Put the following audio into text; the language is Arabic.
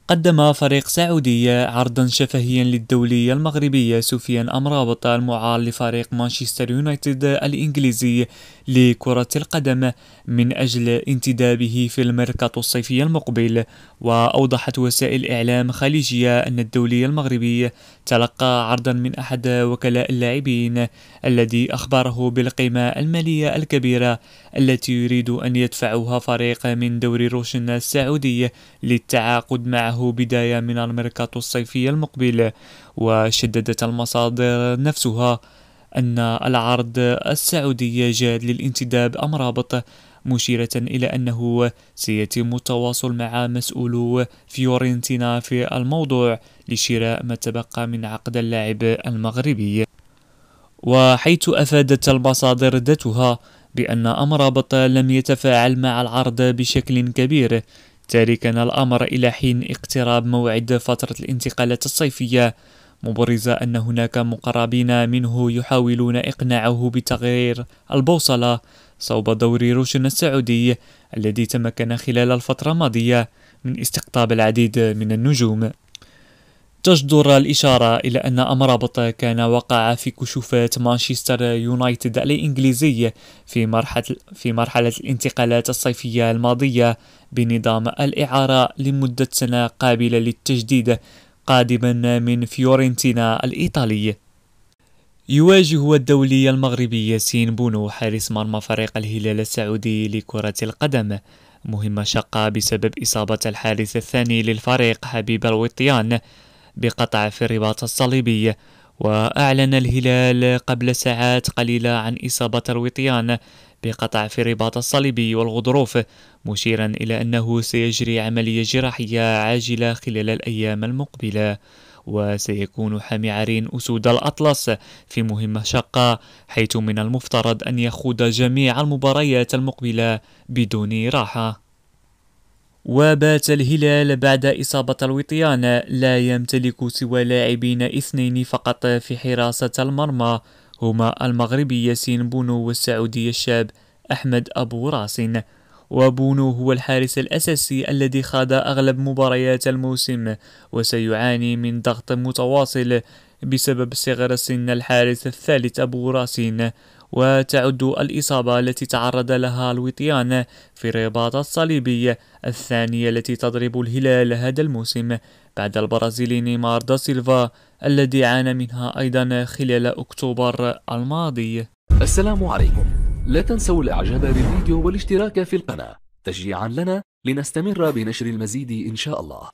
قدم فريق سعودي عرضا شفهيا للدولي المغربي سفيان أمرابط المعار لفريق مانشستر يونايتد الإنجليزي لكرة القدم من أجل انتدابه في الميركاتو الصيفي المقبل. وأوضحت وسائل إعلام خليجية أن الدولي المغربي تلقى عرضا من أحد وكلاء اللاعبين الذي أخبره بالقيمة المالية الكبيرة التي يريد أن يدفعها فريق من دوري روشن السعودي للتعاقد معه بداية من الميركاتو الصيفي المقبل. وشددت المصادر نفسها أن العرض السعودي جاد للانتداب أمرابط، مشيرة إلى أنه سيتم التواصل مع مسؤولو فيورنتينا في الموضوع لشراء ما تبقى من عقد اللاعب المغربي. وحيث أفادت المصادر ذاتها بأن أمرابط لم يتفاعل مع العرض بشكل كبير، تاركا الأمر إلى حين اقتراب موعد فترة الانتقالات الصيفية، مبرزا أن هناك مقربين منه يحاولون إقناعه بتغيير البوصلة صوب دوري روشن السعودي الذي تمكن خلال الفترة الماضية من استقطاب العديد من النجوم. تجدر الإشارة إلى أن أمرابط كان وقع في كشوفات مانشستر يونايتد الإنجليزي في مرحلة الانتقالات الصيفية الماضية بنظام الإعارة لمدة سنة قابلة للتجديد قادما من فيورنتينا الإيطالي. يواجه الدولي المغربي ياسين بونو حارس مرمى فريق الهلال السعودي لكرة القدم مهمة شاقة بسبب إصابة الحارس الثاني للفريق حبيب الوطيان بقطع في الرباط الصليبي. وأعلن الهلال قبل ساعات قليلة عن إصابة الوطيان بقطع في الرباط الصليبي والغضروف، مشيرا إلى أنه سيجري عملية جراحية عاجلة خلال الأيام المقبلة. وسيكون حامي عرين أسود الأطلس في مهمة شاقة، حيث من المفترض أن يخوض جميع المباريات المقبلة بدون راحة. وبات الهلال بعد إصابة الوطيان لا يمتلك سوى لاعبين اثنين فقط في حراسة المرمى، هما المغربي ياسين بونو والسعودي الشاب أحمد أبو راسين. وبونو هو الحارس الأساسي الذي خاض أغلب مباريات الموسم، وسيعاني من ضغط متواصل بسبب صغر سن الحارس الثالث أبو راسين. وتعد الإصابة التي تعرض لها الوطيان في الرباط الصليبي الثانية التي تضرب الهلال هذا الموسم بعد البرازيلي نيمار دا سيلفا الذي عانى منها أيضا خلال أكتوبر الماضي. السلام عليكم، لا تنسوا الإعجاب بالفيديو والاشتراك في القناة تشجيعا لنا لنستمر بنشر المزيد إن شاء الله.